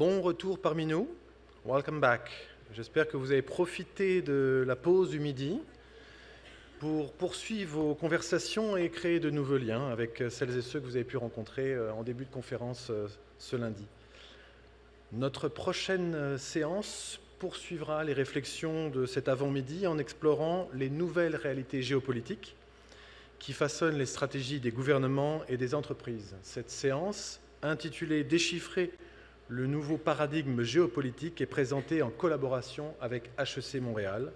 Bon retour parmi nous. Welcome back. J'espère que vous avez profité de la pause du midi pour poursuivre vos conversations et créer de nouveaux liens avec celles et ceux que vous avez pu rencontrer en début de conférence ce lundi. Notre prochaine séance poursuivra les réflexions de cet avant-midi en explorant les nouvelles réalités géopolitiques qui façonnent les stratégies des gouvernements et des entreprises. Cette séance, intitulée « Déchiffrer le nouveau paradigme géopolitique », est présentée en collaboration avec HEC Montréal.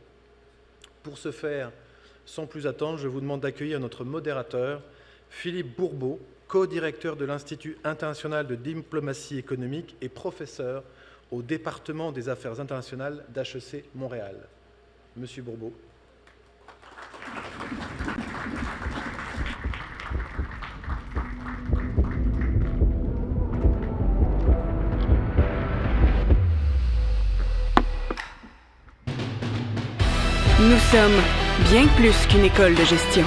Pour ce faire, sans plus attendre, je vous demande d'accueillir notre modérateur, Philippe Bourbeau, co-directeur de l'Institut international de diplomatie économique et professeur au département des affaires internationales d'HEC Montréal. Monsieur Bourbeau. Nous sommes bien plus qu'une école de gestion.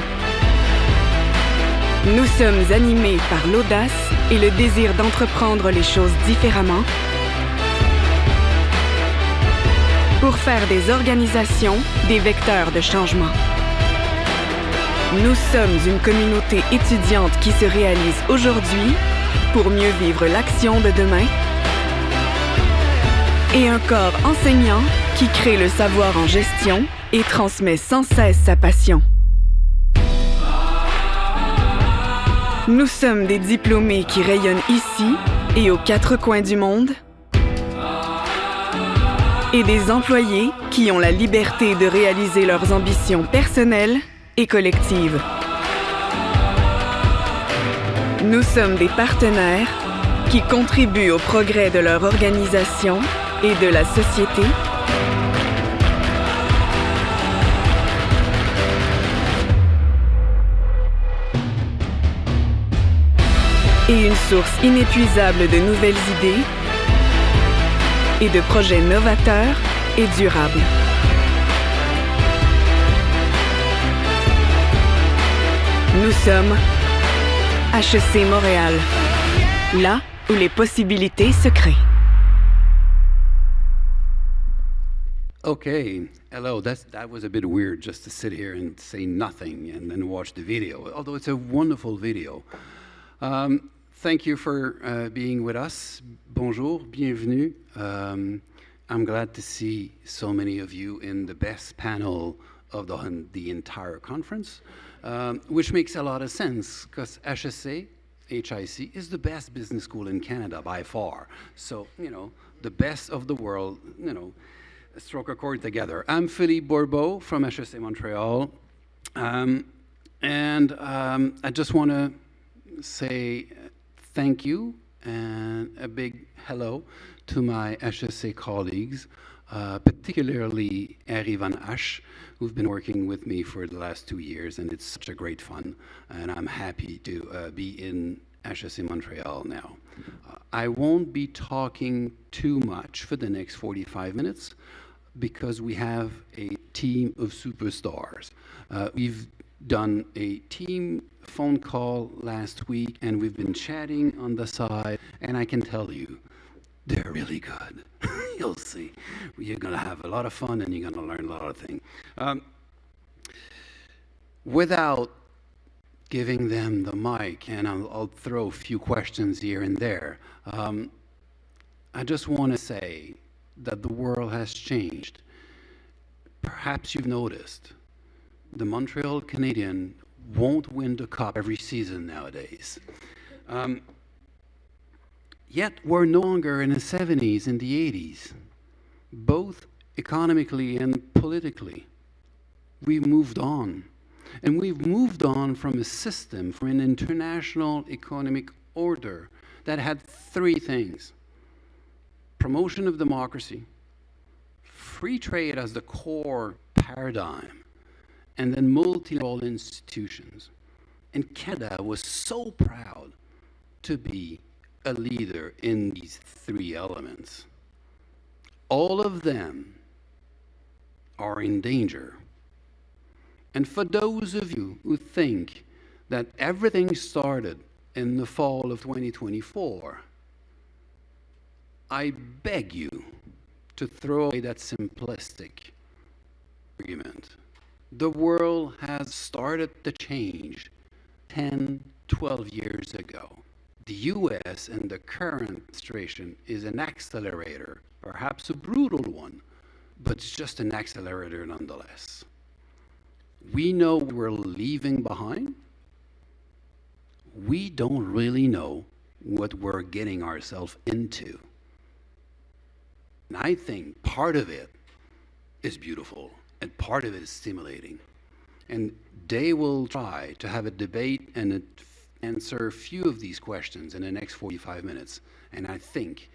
Nous sommes animés par l'audace et le désir d'entreprendre les choses différemment pour faire des organisations des vecteurs de changement. Nous sommes une communauté étudiante qui se réalise aujourd'hui pour mieux vivre l'action de demain et un corps enseignant qui crée le savoir en gestion et transmet sans cesse sa passion. Nous sommes des diplômés qui rayonnent ici et aux quatre coins du monde et des employés qui ont la liberté de réaliser leurs ambitions personnelles et collectives. Nous sommes des partenaires qui contribuent au progrès de leur organisation et de la société et une source inépuisable de nouvelles idées et de projets novateurs et durables. Nous sommes HEC Montréal, là où les possibilités se créent. Okay, hello. That was a bit weird just to sit here and say nothing and then watch the video, although it's a wonderful video. Thank you for being with us. Bonjour, bienvenue. I'm glad to see so many of you in the best panel of the entire conference, which makes a lot of sense because HEC is the best business school in Canada by far. So, the best of the world, stroke a chord together. I'm Philippe Bourbeau from HEC Montreal, and I just want to say thank you and a big hello to my HEC colleagues, particularly Harry Van Asch, who've been working with me for the last 2 years, and it's such a great fun, and I'm happy to be in HEC Montreal now. I won't be talking too much for the next 45 minutes because we have a team of superstars. We've done a team phone call last week and we've been chatting on the side, and I can tell you, they're really good. You'll see. You're going to have a lot of fun and you're going to learn a lot of things. Without giving them the mic, and I'll throw a few questions here and there, I just want to say that the world has changed. Perhaps you've noticed the Montreal Canadiens won't win the cup every season nowadays. Yet we're no longer in the 70s and the 80s, both economically and politically. We've moved on. And we've moved on from a system, from an international economic order that had 3 things: promotion of democracy, free trade as the core paradigm, and then multilateral institutions. And Canada was so proud to be a leader in these 3 elements. All of them are in danger. And for those of you who think that everything started in the fall of 2024, I beg you to throw away that simplistic argument. The world has started to change 10, 12 years ago. The US and the current administration is an accelerator, perhaps a brutal one, but it's just an accelerator nonetheless. We know we're leaving behind. We don't really know what we're getting ourselves into. And I think part of it is beautiful and part of it is stimulating. And they will try to have a debate and answer a few of these questions in the next 45 minutes. And I think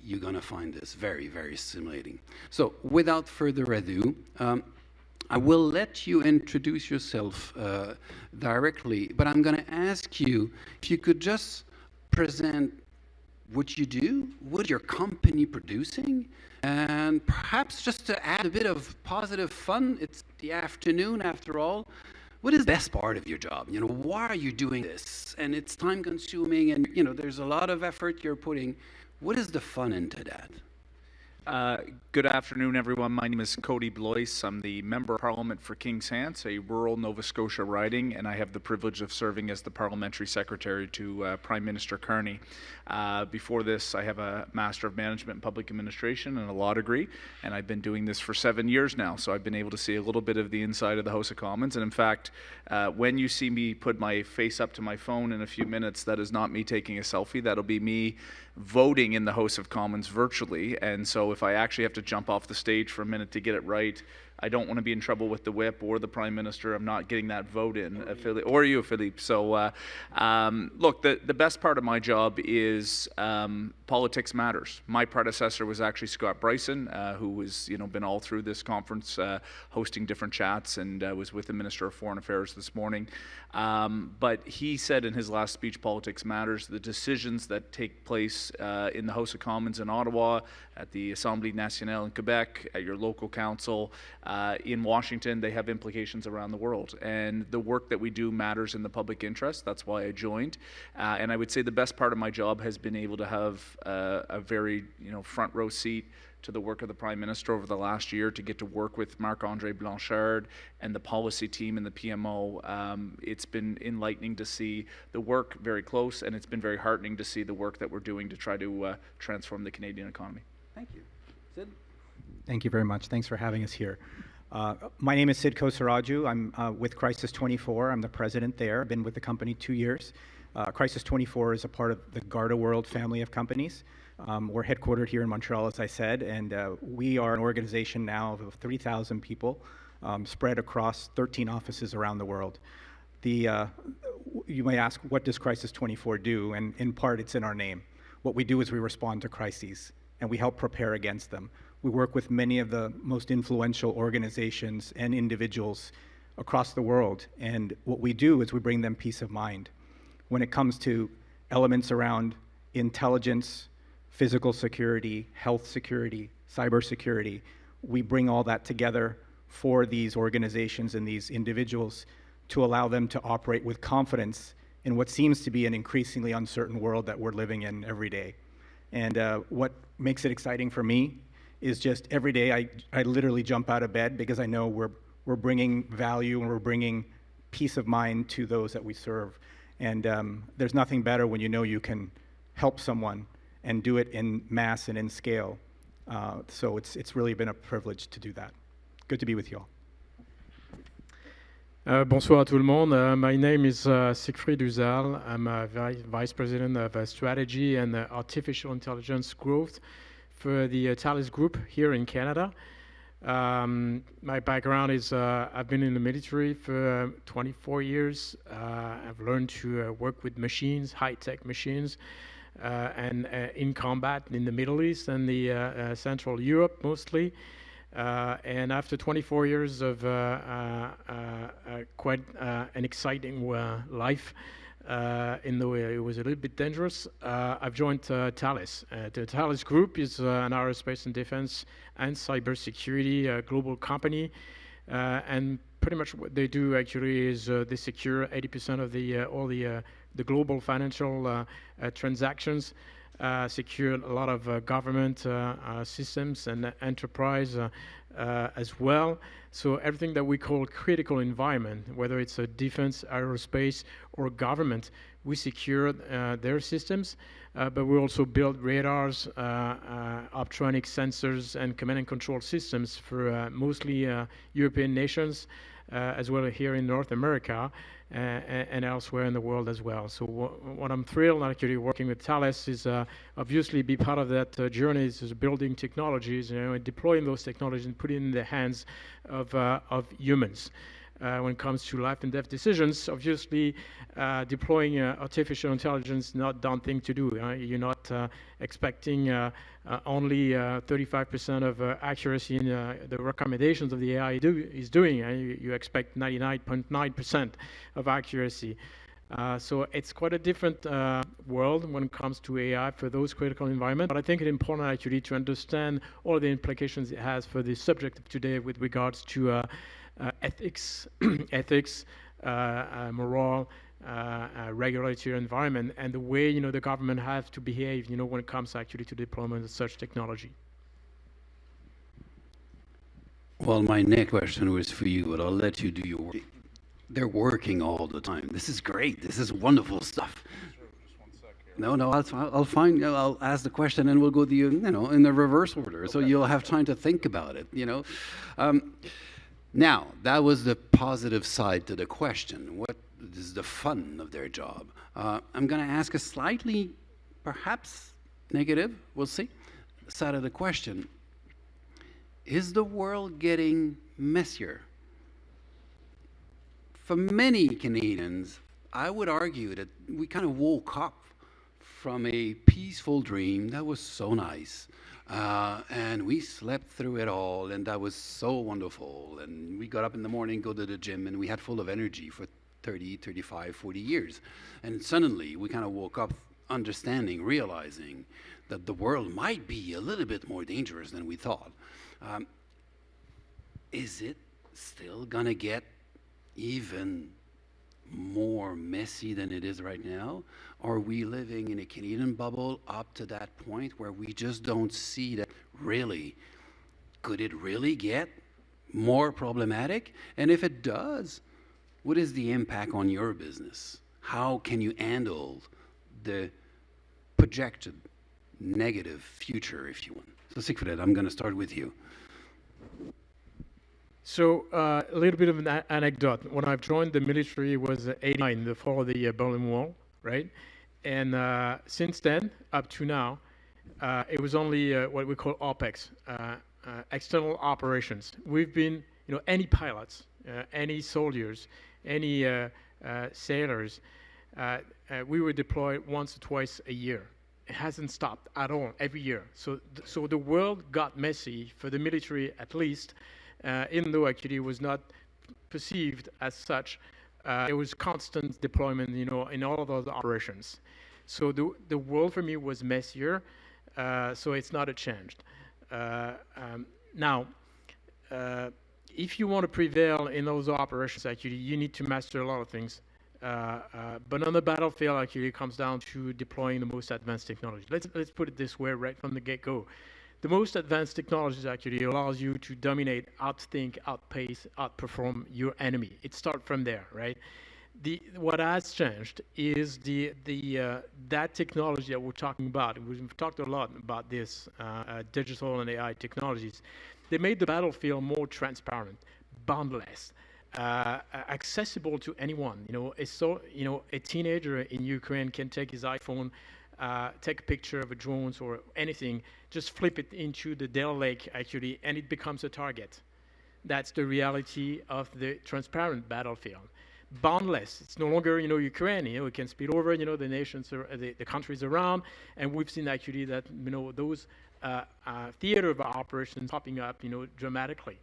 you're going to find this very, very stimulating. So without further ado, I will let you introduce yourself directly, but I'm going to ask you if you could just present what you do, what your company producing, and perhaps just to add a bit of positive fun. It's the afternoon after all. What is the best part of your job? You know, why are you doing this? And it's time consuming and, you know, there's a lot of effort you're putting. What is the fun into that? Good afternoon, everyone. My name is Kody Blois. I'm the Member of Parliament for Kings Hants, a rural Nova Scotia riding, and I have the privilege of serving as the Parliamentary Secretary to Prime Minister Carney. Before this, I have a Master of Management in Public Administration and a law degree, and I've been doing this for 7 years now, so I've been able to see a little bit of the inside of the House of Commons. And in fact, when you see me put my face up to my phone in a few minutes, that is not me taking a selfie. That'll be me voting in the House of Commons virtually. And so if I actually have to jump off the stage for a minute to get it right, I don't want to be in trouble with the whip or the Prime Minister. I'm not getting that vote in, or you, Philippe. So, look, the best part of my job is politics matters. My predecessor was actually Scott Bryson, who has been all through this conference, hosting different chats, and was with the Minister of Foreign Affairs this morning. But he said in his last speech, politics matters. The decisions that take place in the House of Commons in Ottawa, at the Assemblée nationale in Quebec, at your local council, in Washington, they have implications around the world. And the work that we do matters in the public interest. That's why I joined. And I would say the best part of my job has been able to have a very front row seat to the work of the Prime Minister over the last year, to get to work with Marc-André Blanchard and the policy team and the PMO. It's been enlightening to see the work very close, and it's been very heartening to see the work that we're doing to try to transform the Canadian economy. Thank you. Sid? Thank you very much. Thanks for having us here. My name is Sid Kosaraju. I'm with Crisis 24. I'm the president there. I've been with the company 2 years. Crisis 24 is a part of the Garda World family of companies. We're headquartered here in Montreal, as I said, and we are an organization now of 3,000 people spread across 13 offices around the world. You may ask, what does Crisis 24 do? And in part, it's in our name. What we do is we respond to crises, and we help prepare against them. We work with many of the most influential organizations and individuals across the world, and what we do is we bring them peace of mind. When it comes to elements around intelligence, physical security, health security, cybersecurity, we bring all that together for these organizations and these individuals to allow them to operate with confidence in what seems to be an increasingly uncertain world that we're living in every day. And what makes it exciting for me is just every day I literally jump out of bed because I know we're bringing value and we're bringing peace of mind to those that we serve. And there's nothing better when you know you can help someone and do it in mass and in scale. So it's really been a privilege to do that. Good to be with you all. Bonsoir à tout le monde. My name is Siegfried Usal. I'm a Vice President of Strategy and Artificial Intelligence Growth for the Thales Group here in Canada. My background is I've been in the military for 24 years. I've learned to work with machines, high-tech machines, and in combat in the Middle East and the Central Europe mostly. And after 24 years of quite an exciting life, in the way it was a little bit dangerous, I've joined Thales. The Thales Group is an aerospace and defense and cybersecurity global company, and pretty much what they do actually is they secure 80% of all the global financial transactions secured a lot of government systems and enterprise as well. So everything that we call critical environment, whether it's a defense, aerospace, or government, we secure their systems, but we also build radars, optronic sensors, and command and control systems for mostly European nations, as well as here in North America, and elsewhere in the world as well. So what I'm thrilled actually working with Thales is obviously be part of that journey is building technologies, and deploying those technologies and putting it in the hands of humans. When it comes to life and death decisions, obviously deploying artificial intelligence not a done thing to do. You're not expecting only 35% of accuracy in the recommendations of the AI is doing. You expect 99.9% of accuracy. So it's quite a different world when it comes to AI for those critical environments. But I think it's important actually to understand all the implications it has for the subject of today with regards to ethics, moral, regulatory environment, and the way the government have to behave when it comes actually to deployment of such technology. Well, my next question was for you, but I'll let you do your work. They're working all the time. This is great. This is wonderful stuff. No, I'll ask the question and we'll go in the reverse order. Okay. So you'll have time to think about it. Now, that was the positive side to the question. What is the fun of their job? I'm going to ask a slightly, perhaps negative, we'll see, side of the question. Is the world getting messier? For many Canadians, I would argue that we kind of woke up from a peaceful dream that was so nice. And we slept through it all, and that was so wonderful. And we got up in the morning, go to the gym, and we had full of energy for 30, 35, 40 years. And suddenly, we kind of woke up understanding, realizing that the world might be a little bit more dangerous than we thought. Is it still gonna get even more messy than it is right now? Are we living in a Canadian bubble up to that point where we just don't see that really? Could it really get more problematic? And if it does, what is the impact on your business? How can you handle the projected negative future, if you want? So Siegfried, I'm going to start with you. So a little bit of an anecdote. When I joined the military, it was 89, the fall of the Berlin Wall, right? And since then, up to now, it was only what we call OPEX, external operations. We've been, any pilots, any soldiers, any sailors, we were deployed once or twice a year. It hasn't stopped at all, every year. So the world got messy, for the military at least, even though actually it was not perceived as such. It was constant deployment, in all of those operations. So the world for me was messier, so it's not a change. Now, if you want to prevail in those operations, actually, you need to master a lot of things. But on the battlefield, actually, it comes down to deploying the most advanced technology. Let's put it this way right from the get-go. The most advanced technologies actually allows you to dominate, outthink, outpace, outperform your enemy. It starts from there, right? What has changed is that technology that we're talking about. We've talked a lot about this digital and AI technologies. They made the battlefield more transparent, boundless, accessible to anyone. A teenager in Ukraine can take his iPhone, take a picture of a drone or anything, just flip it into the Dell Lake, actually, and it becomes a target. That's the reality of the transparent battlefield. Boundless. It's no longer, Ukraine. We can spill over, the nations, the countries around, and we've seen actually that, those theater of operations popping up, dramatically.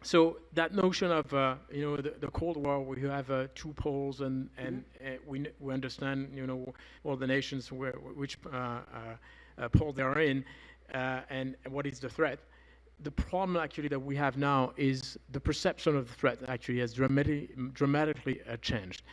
So that notion of, the Cold War, where you have two poles, and we understand, all the nations which pole they are in, and what is the threat. The problem actually that we have now is the perception of the threat actually has dramatically changed.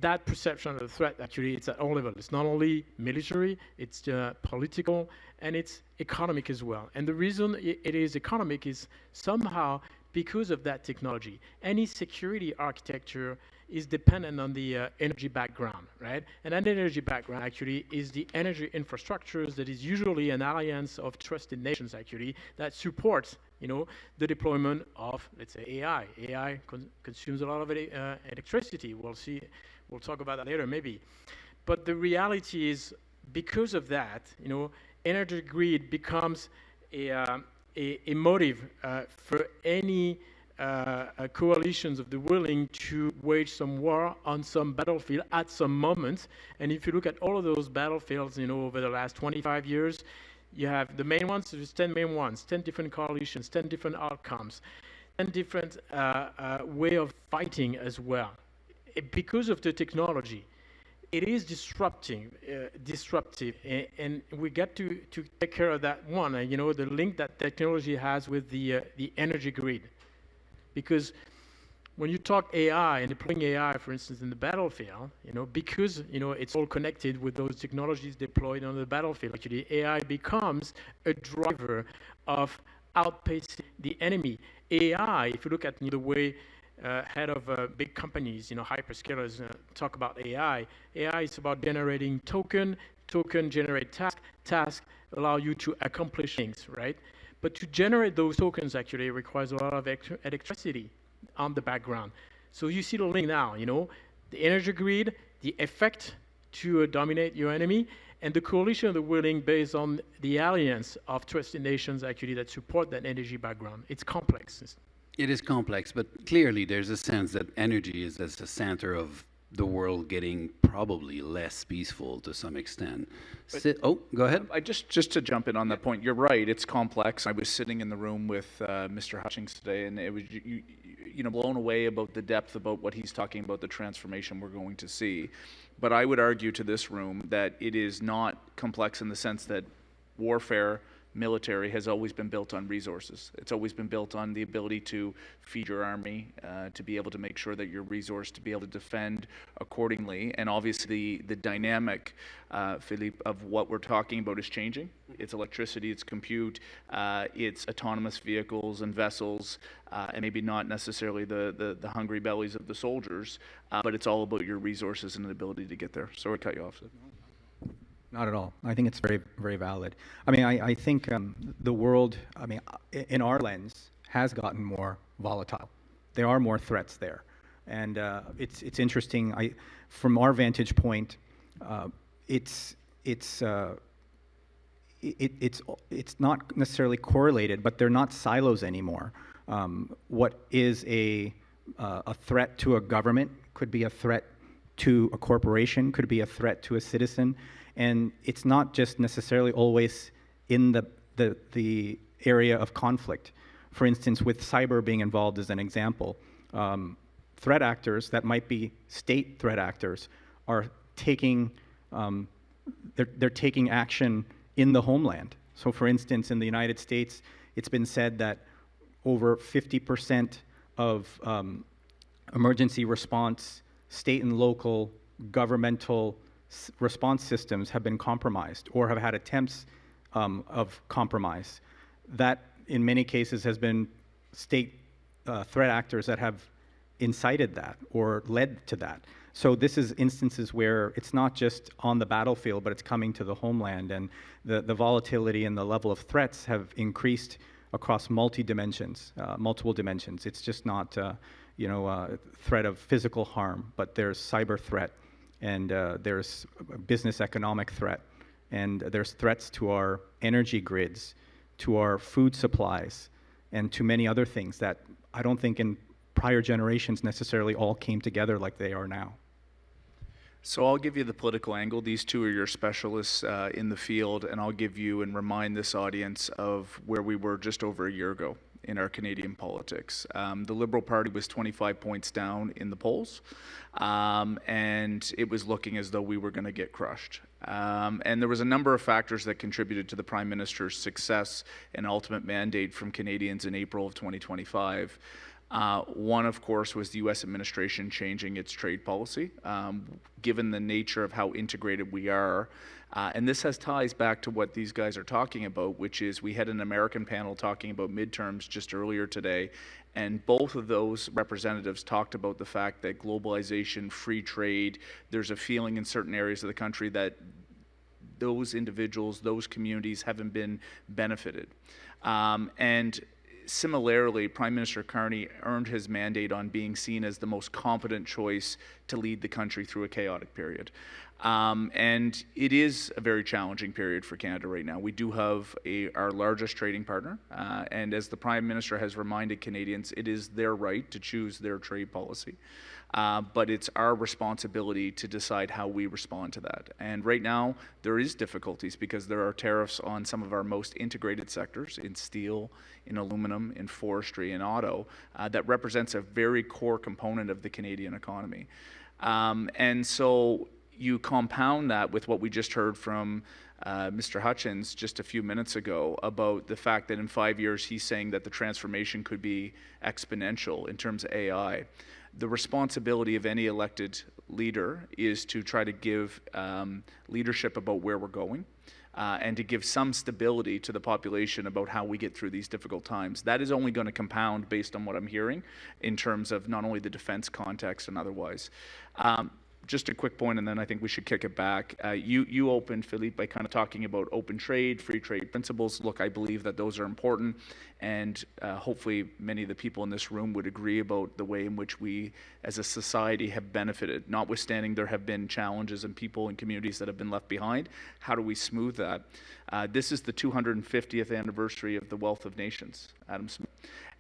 that perception of the threat actually it's at all levels. It's not only military, it's political, and it's economic as well. And the reason it is economic is somehow because of that technology. Any security architecture is dependent on the energy background, right? And that energy background actually is the energy infrastructures that is usually an alliance of trusted nations actually that supports, the deployment of, let's say, AI. AI consumes a lot of electricity. We'll talk about that later maybe. But the reality is because of that, energy grid becomes a motive for any coalitions of the willing to wage some war on some battlefield at some moment. And if you look at all of those battlefields, over the last 25 years, you have the main ones, there's 10 main ones, 10 different coalitions, 10 different outcomes, 10 different way of fighting as well. Because of the technology, it is disruptive, and we got to take care of that one, the link that technology has with the energy grid. Because when you talk AI and deploying AI, for instance, in the battlefield, because, it's all connected with those technologies deployed on the battlefield, actually AI becomes a driver of outpacing the enemy. AI, if you look at the way head of big companies, hyperscalers talk about AI is about generating token generate task allow you to accomplish things, right? But to generate those tokens actually requires a lot of electricity on the background. So you see the link now, the energy grid, the effect to dominate your enemy, and the coalition of the willing based on the alliance of trusted nations actually that support that energy background. It's complex. It is complex, but clearly there's a sense that energy is at the center of the world getting probably less peaceful to some extent. Go ahead. Just to jump in on that point, you're right, it's complex. I was sitting in the room with Mr. Hutchings today, and it was blown away about the depth about what he's talking about, the transformation we're going to see. But I would argue to this room that it is not complex in the sense that warfare, military has always been built on resources. It's always been built on the ability to feed your army, to be able to make sure that you're resourced to be able to defend accordingly. And obviously the dynamic, Philippe, of what we're talking about is changing. It's electricity, it's compute, it's autonomous vehicles and vessels, and maybe not necessarily the hungry bellies of the soldiers, but it's all about your resources and the ability to get there. Sorry to cut you off, Sid. Not at all. I think it's very, very valid. I mean, I think the world, in our lens, has gotten more volatile. There are more threats there. And it's interesting. From our vantage point, it's not necessarily correlated, but they're not silos anymore. What is a threat to a government could be a threat to a corporation, could be a threat to a citizen. And it's not just necessarily always in the area of conflict. For instance, with cyber being involved as an example, threat actors that might be state threat actors are taking they're taking action in the homeland. So, for instance, in the United States, it's been said that over 50% of emergency response, state and local governmental response systems have been compromised or have had attempts of compromise. That, in many cases, has been state threat actors that have incited that or led to that. So this is instances where it's not just on the battlefield, but it's coming to the homeland, and the volatility and the level of threats have increased across multiple dimensions. It's just not a threat of physical harm, but there's cyber threat, and there's business economic threat, and there's threats to our energy grids, to our food supplies, and to many other things that I don't think in prior generations necessarily all came together like they are now. So I'll give you the political angle. These two are your specialists in the field, and I'll give you and remind this audience of where we were just over a year ago in our Canadian politics. The Liberal Party was 25 points down in the polls, and it was looking as though we were going to get crushed. And there was a number of factors that contributed to the Prime Minister's success and ultimate mandate from Canadians in April of 2025. One, of course, was the U.S. administration changing its trade policy, given the nature of how integrated we are. And this has ties back to what these guys are talking about, which is we had an American panel talking about midterms just earlier today, and both of those representatives talked about the fact that globalization, free trade, there's a feeling in certain areas of the country that those individuals, those communities haven't been benefited. And similarly, Prime Minister Carney earned his mandate on being seen as the most competent choice to lead the country through a chaotic period. And it is a very challenging period for Canada right now. We do have our largest trading partner, and as the Prime Minister has reminded Canadians, it is their right to choose their trade policy. But it's our responsibility to decide how we respond to that. And right now, there is difficulties because there are tariffs on some of our most integrated sectors, in steel, in aluminum, in forestry, and auto, that represents a very core component of the Canadian economy. And so you compound that with what we just heard from Mr. Hutchins just a few minutes ago about the fact that in 5 years he's saying that the transformation could be exponential in terms of AI. The responsibility of any elected leader is to try to give leadership about where we're going and to give some stability to the population about how we get through these difficult times. That is only going to compound based on what I'm hearing in terms of not only the defense context and otherwise. Just a quick point, and then I think we should kick it back. You opened, Philippe, by kind of talking about open trade, free trade principles. Look, I believe that those are important, and hopefully many of the people in this room would agree about the way in which we, as a society, have benefited. Notwithstanding, there have been challenges and people and communities that have been left behind. How do we smooth that? This is the 250th anniversary of the Wealth of Nations, Adam Smith.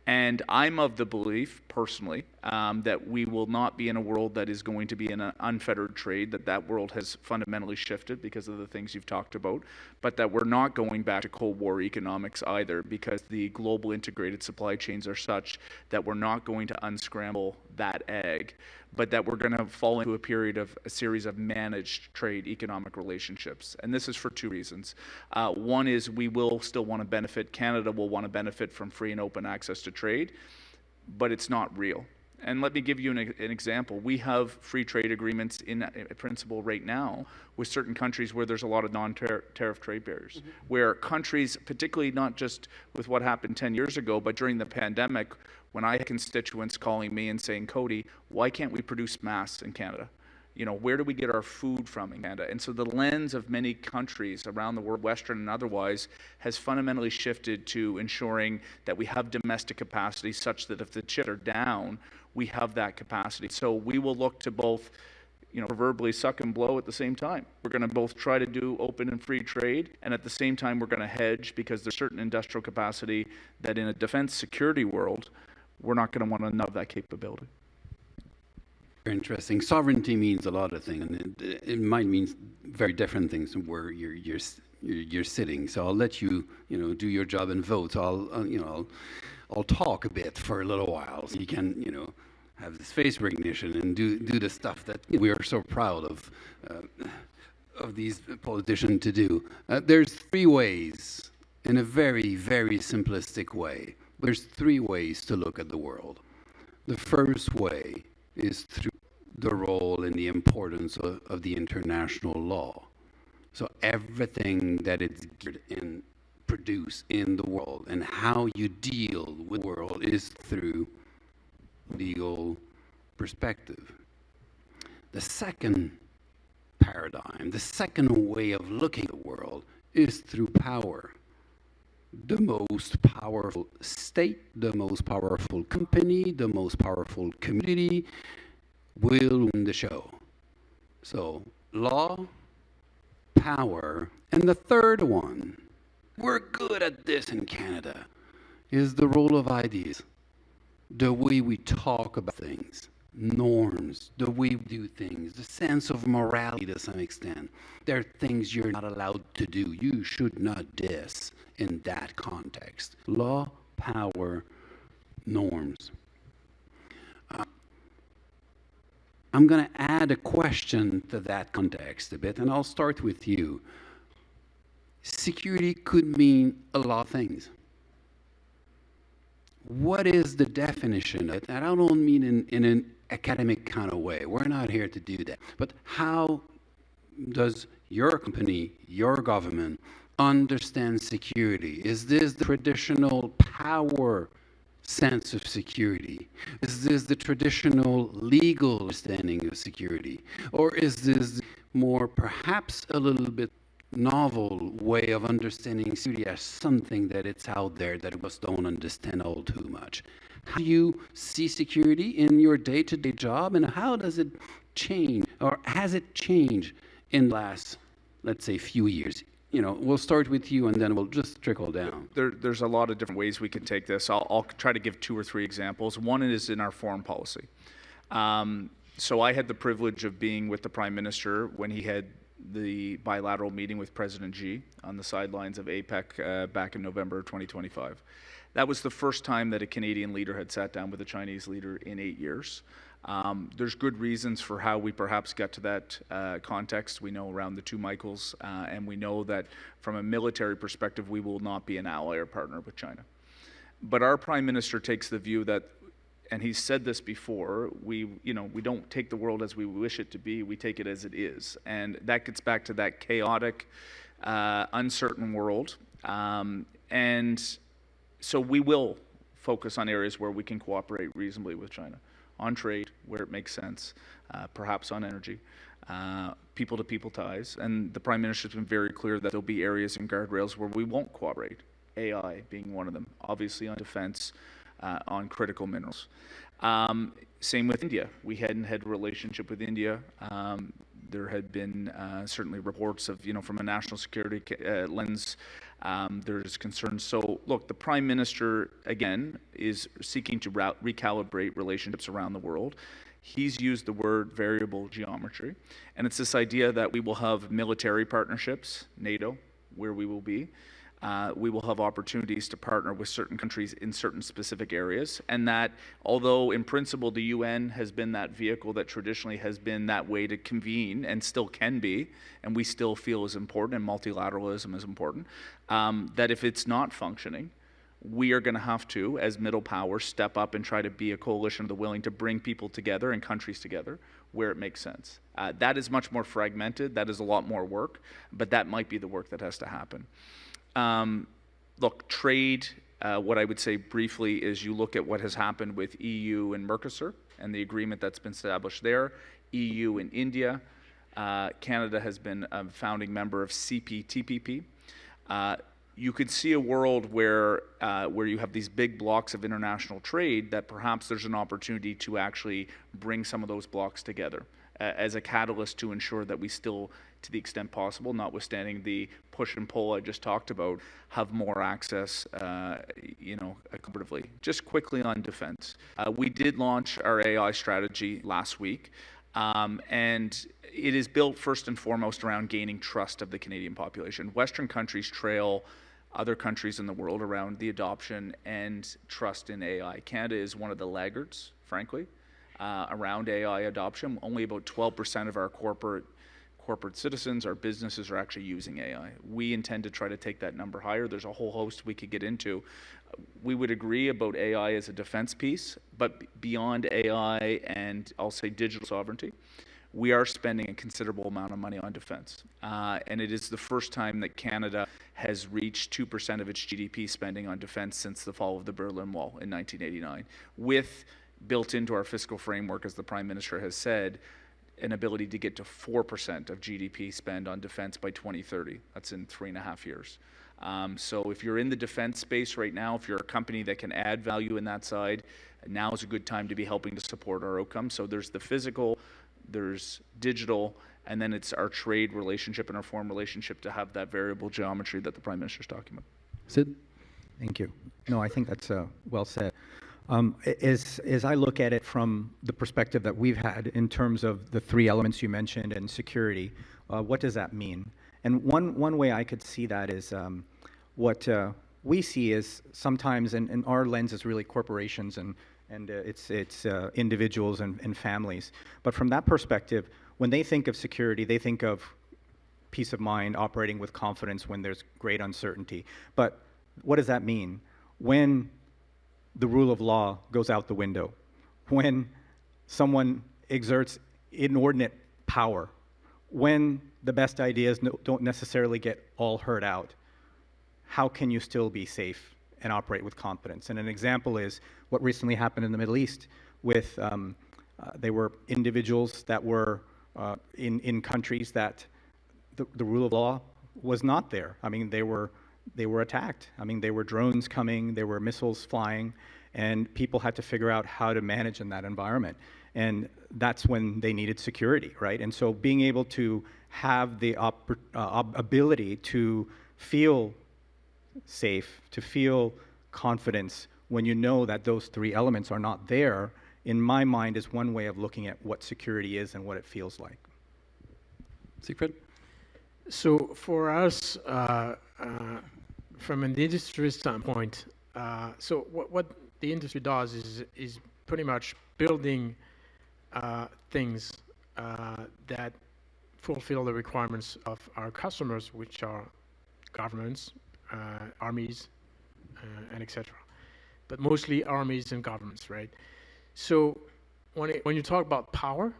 And I'm of the belief, personally, that we will not be in a world that is going to be in an unfettered trade, that world has fundamentally shifted because of the things you've talked about, but that we're not going back to Cold War economics either, because the global integrated supply chains are such that we're not going to unscramble that egg, but that we're going to fall into a period of a series of managed trade economic relationships. And this is for two reasons. One is we will still want to benefit, Canada will want to benefit from free and open access to trade, but it's not real. And let me give you an example. We have free trade agreements in principle right now with certain countries where there's a lot of non-tariff trade barriers, where countries, particularly not just with what happened 10 years ago, but during the pandemic, when I had constituents calling me and saying, Kody, why can't we produce masks in Canada? You know, where do we get our food from in Canada? And so the lens of many countries around the world, Western and otherwise, has fundamentally shifted to ensuring that we have domestic capacity such that if the chips are down, we have that capacity. So we will look to both, you know, proverbially suck and blow at the same time. We're going to both try to do open and free trade, and at the same time we're going to hedge, because there's certain industrial capacity that in a defense security world, we're not going to want to nub that capability. Very interesting. Sovereignty means a lot of things, and it might mean very different things from where you're sitting. So I'll let you, do your job and vote. So I'll talk a bit for a little while, so you can, have this face recognition and do the stuff that we are so proud of these politicians to do. There's three ways, in a very, very simplistic way. There's three ways to look at the world. The first way is through the role and the importance of the international law. So everything that is produced in the world and how you deal with the world is through legal perspective. The second paradigm, the second way of looking at the world is through power. The most powerful state, the most powerful company, the most powerful community will win the show. So, law, power, and the third one, we're good at this in Canada, is the role of ideas. The way we talk about things, norms, the way we do things, the sense of morality to some extent. There are things you're not allowed to do. You should not diss in that context. Law, power, norms. I'm going to add a question to that context a bit, and I'll start with you. Security could mean a lot of things. what is the definition of it? And I don't mean in an academic kind of way. We're not here to do that. But how does your company, your government, understand security? Is this the traditional power sense of security? Is this the traditional legal understanding of security? Or is this more perhaps a little bit novel way of understanding security as something that it's out there that we just don't understand all too much? How do you see security in your day-to-day job, and how does it change, or has it changed in the last, let's say, few years? You know, we'll start with you and then we'll just trickle down. There's a lot of different ways we can take this. I'll try to give 2 or 3 examples. One is in our foreign policy. So I had the privilege of being with the Prime Minister when he had the bilateral meeting with President Xi on the sidelines of APEC back in November 2025. That was the first time that a Canadian leader had sat down with a Chinese leader in 8 years. There's good reasons for how we perhaps got to that context. We know around the 2 Michaels, and we know that from a military perspective, we will not be an ally or partner with China. But our Prime Minister takes the view that, and he's said this before, we don't take the world as we wish it to be, we take it as it is. And that gets back to that chaotic, uncertain world. And so we will focus on areas where we can cooperate reasonably with China. On trade, where it makes sense, perhaps on energy, people-to-people ties. And the Prime Minister's been very clear that there'll be areas and guardrails where we won't cooperate, AI being one of them, obviously on defense, on critical minerals. Same with India. We hadn't had a relationship with India. There had been certainly reports of, from a national security lens, there's concerns. So look, the Prime Minister, again, is seeking to recalibrate relationships around the world. He's used the word variable geometry, and it's this idea that we will have military partnerships, NATO, where we will be. We will have opportunities to partner with certain countries in certain specific areas, and that although in principle the UN has been that vehicle that traditionally has been that way to convene and still can be, and we still feel is important and multilateralism is important, that if it's not functioning, we are going to have to, as middle power, step up and try to be a coalition of the willing to bring people together and countries together where it makes sense. That is much more fragmented, that is a lot more work, but that might be the work that has to happen. Look, trade, what I would say briefly is you look at what has happened with EU and Mercosur and the agreement that's been established there, EU and India. Canada has been a founding member of CPTPP. You could see a world where you have these big blocks of international trade that perhaps there's an opportunity to actually bring some of those blocks together as a catalyst to ensure that we still, to the extent possible, notwithstanding the push and pull I just talked about, have more access, cooperatively. Just quickly on defense. We did launch our AI strategy last week, and it is built first and foremost around gaining trust of the Canadian population. Western countries trail other countries in the world around the adoption and trust in AI. Canada is one of the laggards, frankly, around AI adoption. Only about 12% of our corporate citizens, our businesses, are actually using AI. We intend to try to take that number higher. There's a whole host we could get into. We would agree about AI as a defense piece, but beyond AI and I'll say digital sovereignty, we are spending a considerable amount of money on defense. And it is the first time that Canada has reached 2% of its GDP spending on defense since the fall of the Berlin Wall in 1989, with built into our fiscal framework, as the Prime Minister has said, an ability to get to 4% of GDP spend on defense by 2030. That's in 3.5 years. So if you're in the defense space right now, if you're a company that can add value in that side, now is a good time to be helping to support our outcomes. So there's the physical, there's digital, and then it's our trade relationship and our foreign relationship to have that variable geometry that the Prime Minister's talking about. Sid? Thank you. No, I think that's well said. As I look at it from the perspective that we've had in terms of the 3 elements you mentioned and security, what does that mean? And one way I could see that is what we see is sometimes, and our lens is really corporations and it's individuals and families. But from that perspective, when they think of security, they think of peace of mind, operating with confidence when there's great uncertainty. But what does that mean? When the rule of law goes out the window. When someone exerts inordinate power, when the best ideas don't necessarily get all heard out, how can you still be safe and operate with confidence? And an example is what recently happened in the Middle East with, they were individuals that were in countries that the rule of law was not there. I mean, they were attacked. I mean, there were drones coming, there were missiles flying, and people had to figure out how to manage in that environment. And that's when they needed security, right? And so being able to have the ability to feel safe, to feel confidence when you know that those three elements are not there, in my mind, is one way of looking at what security is and what it feels like. Siegfried? So for us, from an industry standpoint, so what the industry does is pretty much building things that fulfill the requirements of our customers, which are governments, armies, and etc. But mostly armies and governments, right? So when you talk about power,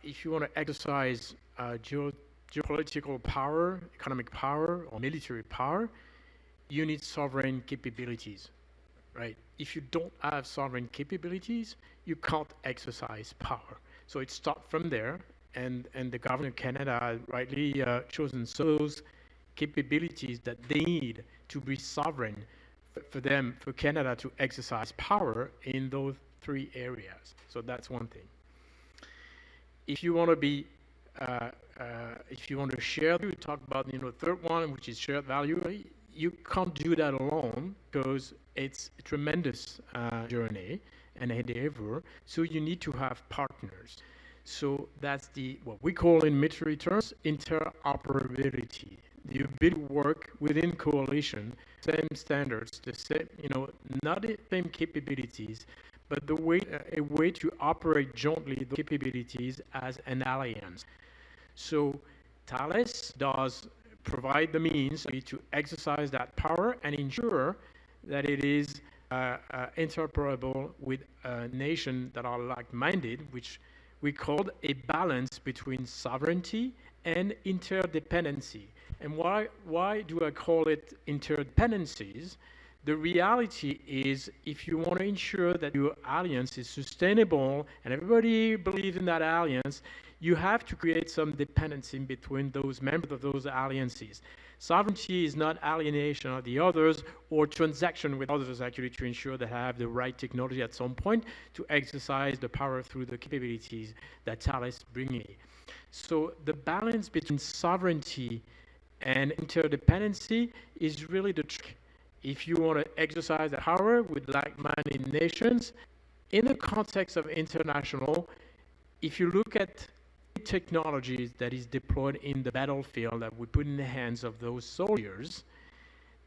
if you want to exercise geopolitical power, economic power, or military power, you need sovereign capabilities, right? If you don't have sovereign capabilities, you can't exercise power. So it starts from there, and the government of Canada has rightly chosen those capabilities that they need to be sovereign for Canada to exercise power in those three areas. So that's one thing. If you want to be if you want to share, we talk about third one, which is shared value. You can't do that alone because it's a tremendous journey and endeavor. So you need to have partners. So that's what we call in military terms interoperability. The ability to work within coalition, same standards, the same, not the same capabilities, but a way to operate jointly the capabilities as an alliance. So Thales does provide the means to exercise that power and ensure that it is interoperable with nations that are like-minded, which we call a balance between sovereignty and interdependency. And why do I call it interdependencies? The reality is, if you want to ensure that your alliance is sustainable and everybody believes in that alliance, you have to create some dependency between those members of those alliances. Sovereignty is not alienation of the others or transaction with others, actually, to ensure they have the right technology at some point to exercise the power through the capabilities that Thales brings. So the balance between sovereignty and interdependency is really the trick. If you want to exercise the power with like-minded nations, in the context of international, if you look at technologies that is deployed in the battlefield that we put in the hands of those soldiers,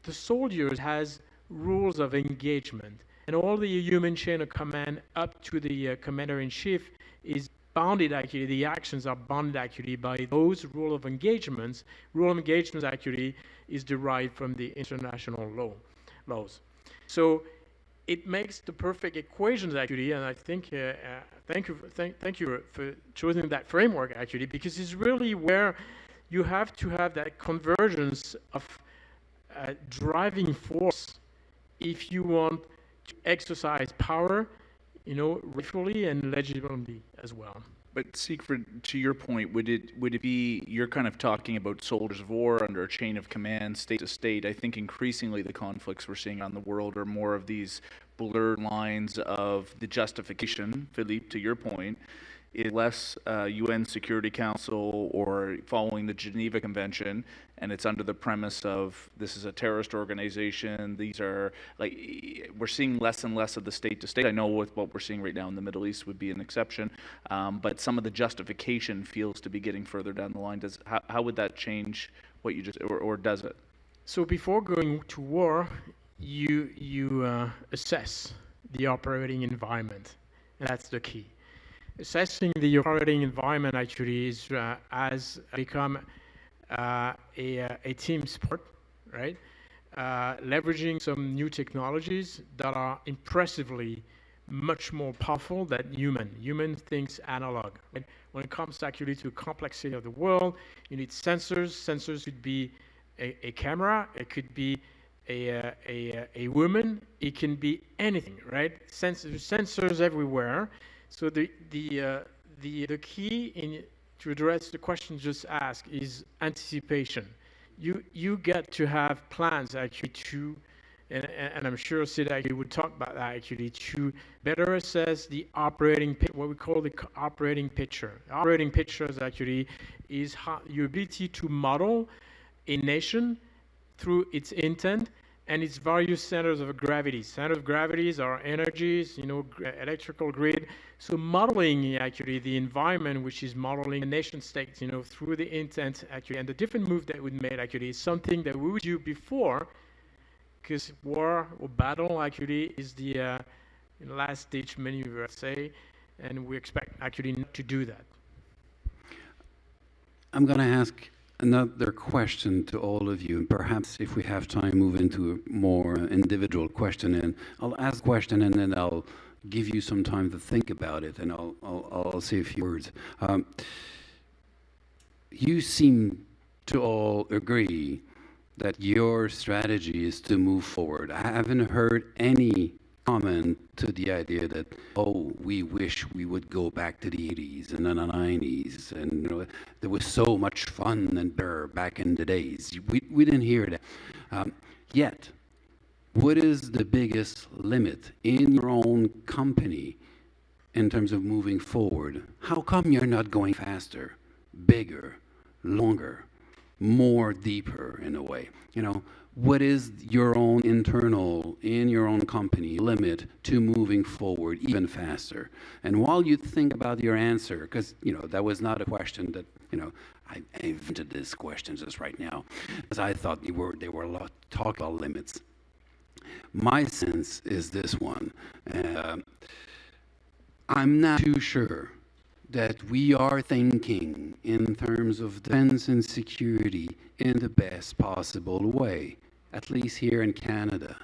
the soldiers has rules of engagement, and all the human chain of command up to the commander-in-chief is bounded, actually, the actions are bounded actually by those rule of engagements. Rule of engagements actually is derived from the international laws. So it makes the perfect equations actually, and I think thank you for choosing that framework actually, because it's really where you have to have that convergence of driving force if you want to exercise power, rightfully and legitimately as well. But Siegfried, to your point, would it be, you're kind of talking about soldiers of war under a chain of command, state to state. I think increasingly the conflicts we're seeing around the world are more of these blurred lines of the justification, Philippe, to your point, is less UN Security Council or following the Geneva Convention, and it's under the premise of this is a terrorist organization. These are, we're seeing less and less of the state to state. I know with what we're seeing right now in the Middle East would be an exception, but some of the justification feels to be getting further down the line. How would that change what you just, or does it? So before going to war, you assess the operating environment, and that's the key. Assessing the operating environment actually has become a team sport, right? leveraging some new technologies that are impressively much more powerful than human. Human thinks analog. Right? When it comes actually to complexity of the world, you need sensors. Sensors could be a camera. It could be a woman. It can be anything, right? Sensors everywhere. So the key to address the question just asked is anticipation. You get to have plans actually to, and I'm sure Sid actually would talk about that actually, to better assess the operating, what we call the operating picture. The operating picture is actually your ability to model a nation through its intent and its various centers of gravity. Centers of gravities are energies, electrical grid. So modeling actually the environment, which is modeling a nation state, through the intent actually, and the different move that we made actually is something that we would do before, because war or battle actually is the last ditch maneuver, say, and we expect actually not to do that. I'm going to ask another question to all of you, and perhaps if we have time, move into a more individual question. And I'll ask a question, and then I'll give you some time to think about it, and I'll say a few words. You seem to all agree that your strategy is to move forward. I haven't heard any comment to the idea that, we wish we would go back to the 80s and the 90s, and there was so much fun and better back in the days. We didn't hear that. Yet, what is the biggest limit in your own company in terms of moving forward? How come you're not going faster, bigger, longer, more deeper in a way? What is your own internal, in your own company, limit to moving forward even faster? And while you think about your answer, because that was not a question that I invented this question just right now, because I thought they were talking about limits. My sense is this one. I'm not too sure that we are thinking in terms of defense and security in the best possible way, at least here in Canada.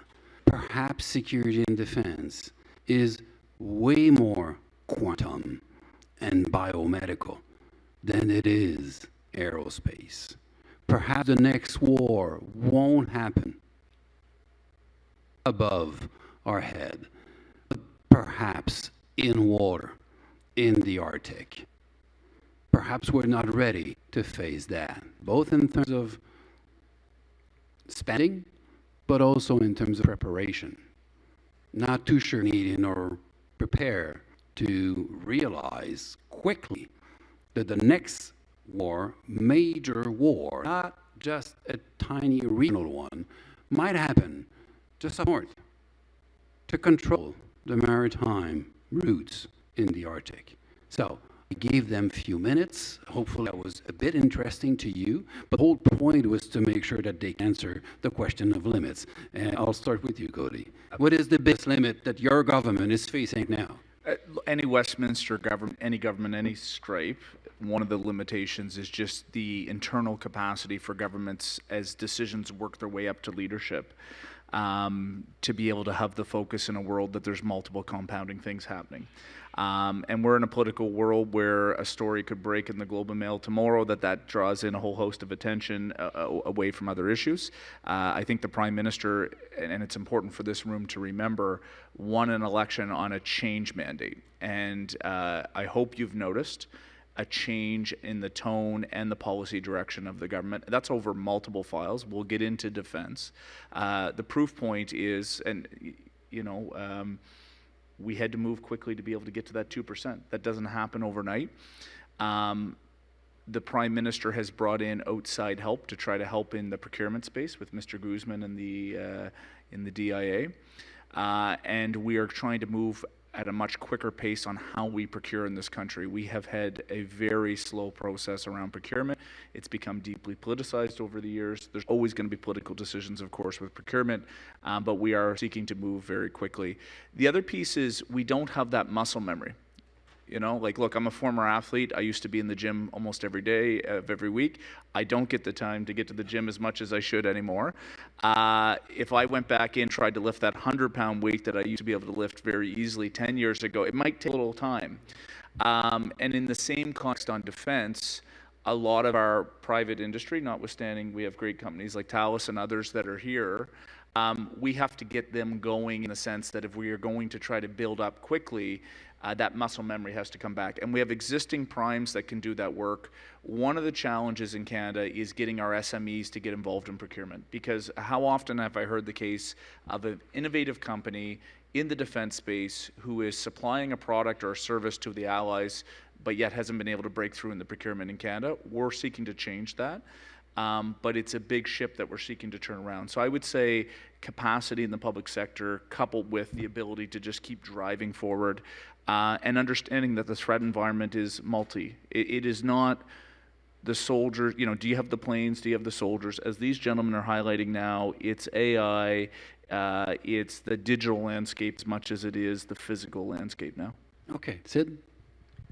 Perhaps security and defense is way more quantum and biomedical than it is aerospace. Perhaps the next war won't happen above our head, but perhaps in water, in the Arctic. Perhaps we're not ready to face that, both in terms of spending, but also in terms of preparation. Not too sure needing or prepare to realize quickly that the next war, major war, not just a tiny regional one, might happen just up north to control the maritime routes in the Arctic. So I gave them a few minutes. Hopefully that was a bit interesting to you, but the whole point was to make sure that they answer the question of limits. And I'll start with you, Kody. What is the biggest limit that your government is facing now? Any Westminster government, any stripe, one of the limitations is just the internal capacity for governments as decisions work their way up to leadership, to be able to have the focus in a world that there's multiple compounding things happening. And we're in a political world where a story could break in the Globe and Mail tomorrow that draws in a whole host of attention away from other issues. I think the Prime Minister, and it's important for this room to remember, won an election on a change mandate. And I hope you've noticed a change in the tone and the policy direction of the government. That's over multiple files. We'll get into defense. The proof point is, we had to move quickly to be able to get to that 2%. That doesn't happen overnight. The Prime Minister has brought in outside help to try to help in the procurement space with Mr. Guzman and in the DIA. And we are trying to move at a much quicker pace on how we procure in this country. We have had a very slow process around procurement. It's become deeply politicized over the years. There's always going to be political decisions, of course, with procurement, but we are seeking to move very quickly. The other piece is we don't have that muscle memory. You know, like, look, I'm a former athlete. I used to be in the gym almost every day of every week. I don't get the time to get to the gym as much as I should anymore. If I went back in, tried to lift that 100-pound weight that I used to be able to lift very easily 10 years ago, it might take a little time. And in the same context on defense, a lot of our private industry, notwithstanding we have great companies like Thales and others that are here, we have to get them going in the sense that if we are going to try to build up quickly, that muscle memory has to come back. And we have existing primes that can do that work. One of the challenges in Canada is getting our SMEs to get involved in procurement, because how often have I heard the case of an innovative company in the defense space who is supplying a product or a service to the allies, but yet hasn't been able to break through in the procurement in Canada. We're seeking to change that. But it's a big ship that we're seeking to turn around. So I would say capacity in the public sector, coupled with the ability to just keep driving forward, and understanding that the threat environment is multi. It is not the soldiers, you know, do you have the planes, do you have the soldiers? As these gentlemen are highlighting now, it's AI, it's the digital landscape as much as it is the physical landscape now. Okay, Sid?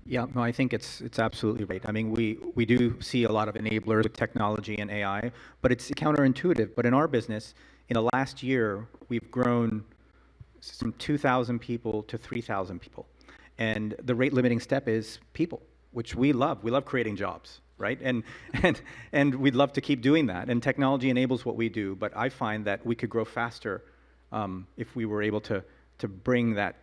Yeah, no, I think it's absolutely right. I mean, we do see a lot of enablers with technology and AI, but it's counterintuitive. But in our business, in the last year, we've grown from 2,000 people to 3,000 people. And the rate limiting step is people, which we love. We love creating jobs, right? And we'd love to keep doing that. And technology enables what we do, but I find that we could grow faster if we were able to bring that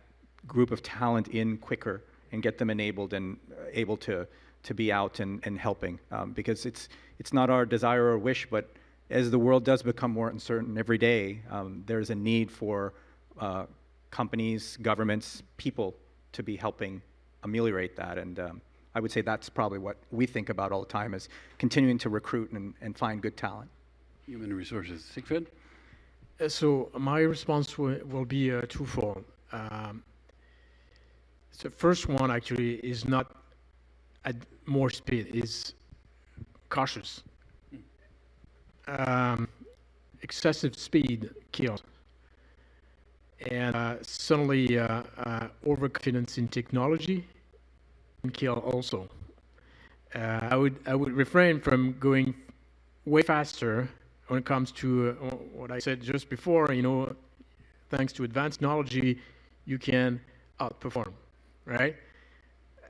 group of talent in quicker and get them enabled and able to be out and helping. Because it's not our desire or wish, but as the world does become more uncertain every day, there's a need for companies, governments, people to be helping ameliorate that. And I would say that's probably what we think about all the time, is continuing to recruit and find good talent. Human resources. Siegfried? So my response will be twofold. So first one actually is not at more speed, is cautious. Excessive speed kills. And suddenly overconfidence in technology can kill also. I would refrain from going way faster when it comes to what I said just before. You know, thanks to advanced technology, you can outperform, right?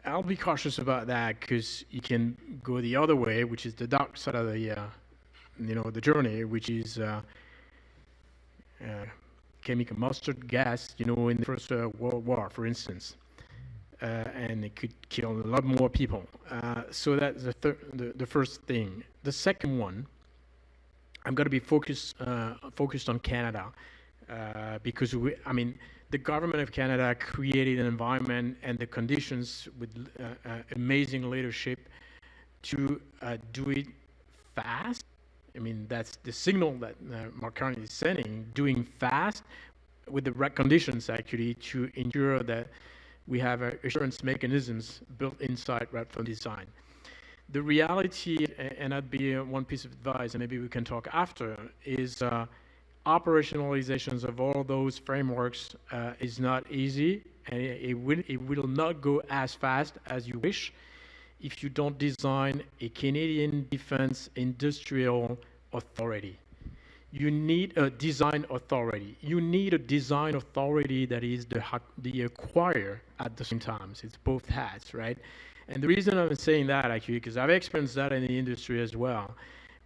I'll be cautious about that, because you can go the other way, which is the dark side of the the journey, which is chemical mustard gas, in the First World War, for instance, and it could kill a lot more people. So that's the first thing. The second one, I'm going to be focused on Canada, because the government of Canada created an environment and the conditions with amazing leadership to do it fast. That's the signal that Mark Carney is sending, doing fast with the right conditions, actually, to ensure that we have assurance mechanisms built inside right from design. The reality, and that'd be one piece of advice, and maybe we can talk after, is operationalizations of all those frameworks is not easy, and it will not go as fast as you wish if you don't design a Canadian Defense Industrial Authority. You need a design authority. You need a design authority that is the acquirer at the same time. So it's both hats, right? And the reason I'm saying that, actually, because I've experienced that in the industry as well.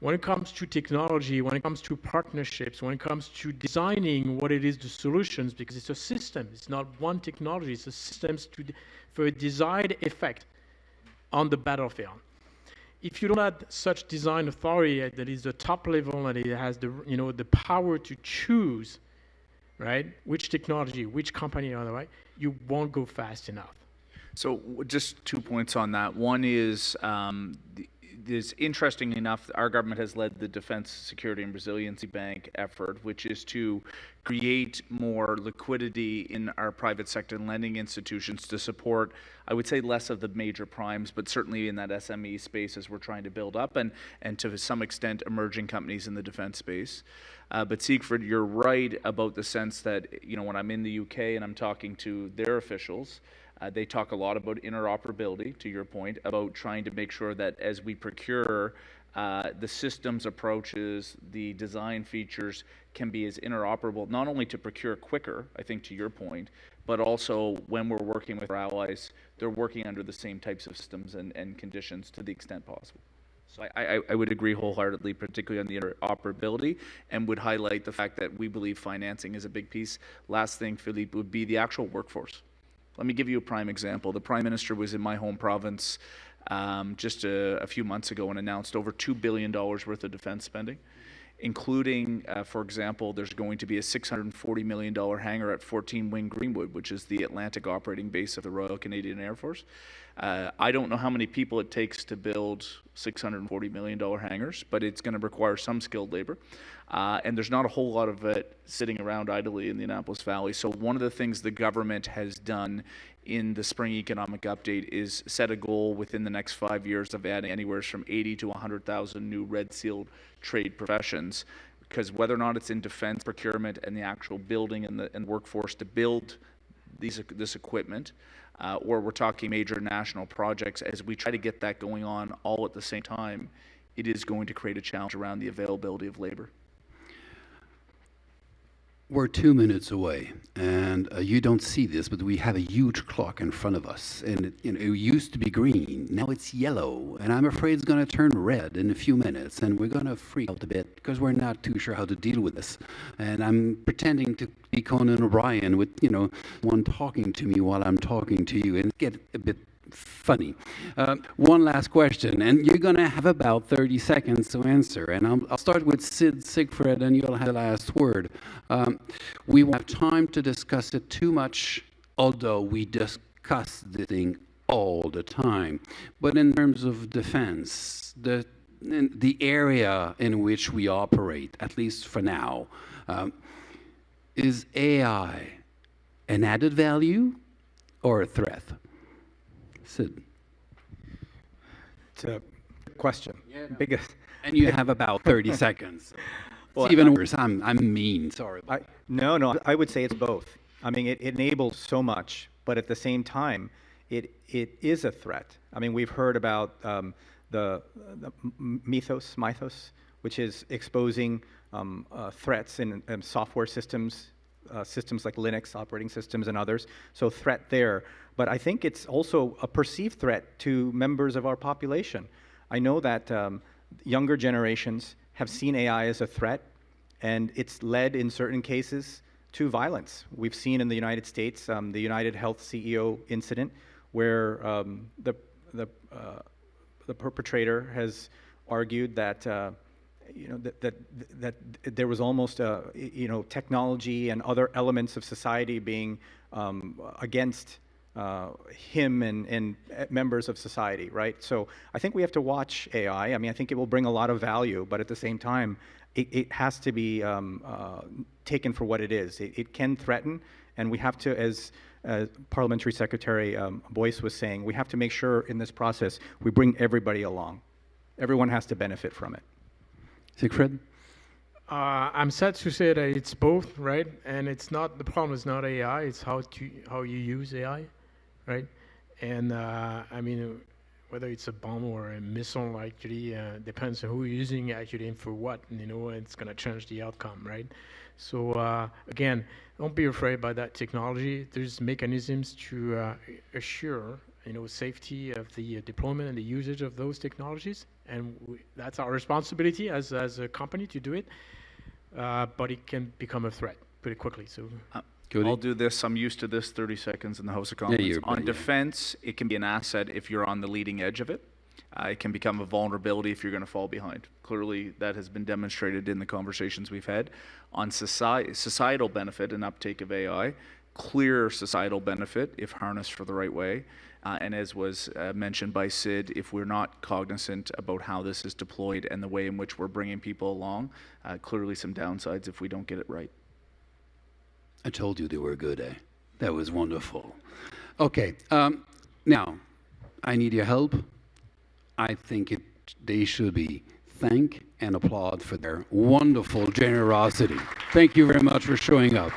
When it comes to technology, when it comes to partnerships, when it comes to designing what it is, the solutions, because it's a system, it's not one technology, it's a system for a desired effect on the battlefield. If you don't have such design authority that is the top level and it has the power to choose, right, which technology, which company are the right, you won't go fast enough. So just 2 points on that. One is, interesting enough, our government has led the Defense, Security and Resiliency Bank effort, which is to create more liquidity in our private sector and lending institutions to support, I would say, less of the major primes, but certainly in that SME space as we're trying to build up, and to some extent emerging companies in the defense space. But Siegfried, you're right about the sense that, when I'm in the UK and I'm talking to their officials, They talk a lot about interoperability, to your point, about trying to make sure that as we procure, the systems approaches, the design features can be as interoperable, not only to procure quicker, I think to your point, but also when we're working with our allies, they're working under the same types of systems and conditions to the extent possible. So I would agree wholeheartedly, particularly on the interoperability, and would highlight the fact that we believe financing is a big piece. Last thing, Philippe, would be the actual workforce. Let me give you a prime example. The Prime Minister was in my home province just a few months ago and announced over $2 billion worth of defense spending, including, for example, there's going to be a $640 million hangar at 14 Wing Greenwood, which is the Atlantic operating base of the Royal Canadian Air Force. I don't know how many people it takes to build $640 million hangars, but it's going to require some skilled labor. And there's not a whole lot of it sitting around idly in the Annapolis Valley. So one of the things the government has done in the spring economic update is set a goal within the next 5 years of adding anywhere from 80 to 100,000 new red seal trade professions, because whether or not it's in defense procurement and the actual building and the workforce to build this equipment, or we're talking major national projects, as we try to get that going on all at the same time, it is going to create a challenge around the availability of labor. We're 2 minutes away, and you don't see this, but we have a huge clock in front of us, and it used to be green, now it's yellow, and I'm afraid it's going to turn red in a few minutes, and we're going to freak out a bit because we're not too sure how to deal with this. And I'm pretending to be Conan O'Brien with, one talking to me while I'm talking to you, and get a bit funny. One last question, and you're going to have about 30 seconds to answer, and I'll start with Siegfried, and you'll have the last word. We won't have time to discuss it too much, although we discuss the thing all the time. But in terms of defense, the area in which we operate, at least for now, is AI an added value or a threat? Sid. It's a question. Yeah, no. Biggest. And you have about 30 seconds. Well, it's even worse. I'm mean. Sorry. No. I would say it's both. I mean, it enables so much, but at the same time, it is a threat. I mean, we've heard about the mythos, which is exposing threats in software systems, systems like Linux operating systems and others. So threat there. But I think it's also a perceived threat to members of our population. I know that younger generations have seen AI as a threat, and it's led in certain cases to violence. We've seen in the United States the United Health CEO incident, where the perpetrator has argued that that there was almost technology and other elements of society being against him and members of society, right? So I think we have to watch AI. I mean, I think it will bring a lot of value, but at the same time, it has to be taken for what it is. It can threaten, and we have to, as Parliamentary Secretary Boyce was saying, we have to make sure in this process we bring everybody along. Everyone has to benefit from it. Siegfried? I'm sad to say that it's both, right? And it's not, the problem is not AI, it's how you use AI, right? And I mean, whether it's a bomb or a missile, actually depends on who you're using actually and for what, it's going to change the outcome, right? So again, don't be afraid by that technology. There's mechanisms to assure safety of the deployment and the usage of those technologies, and that's our responsibility as a company to do it. But it can become a threat pretty quickly. So I'll do this. I'm used to this. 30 seconds in the House of Commons. Yeah, on defense, it can be an asset if you're on the leading edge of it. It can become a vulnerability if you're going to fall behind. Clearly, that has been demonstrated in the conversations we've had. On societal benefit and uptake of AI, clear societal benefit if harnessed for the right way. And as was mentioned by Sid, if we're not cognizant about how this is deployed and the way in which we're bringing people along, clearly some downsides if we don't get it right. I told you they were good, eh? That was wonderful. Okay, now, I need your help. I think they should be thanked and applauded for their wonderful generosity. Thank you very much for showing up.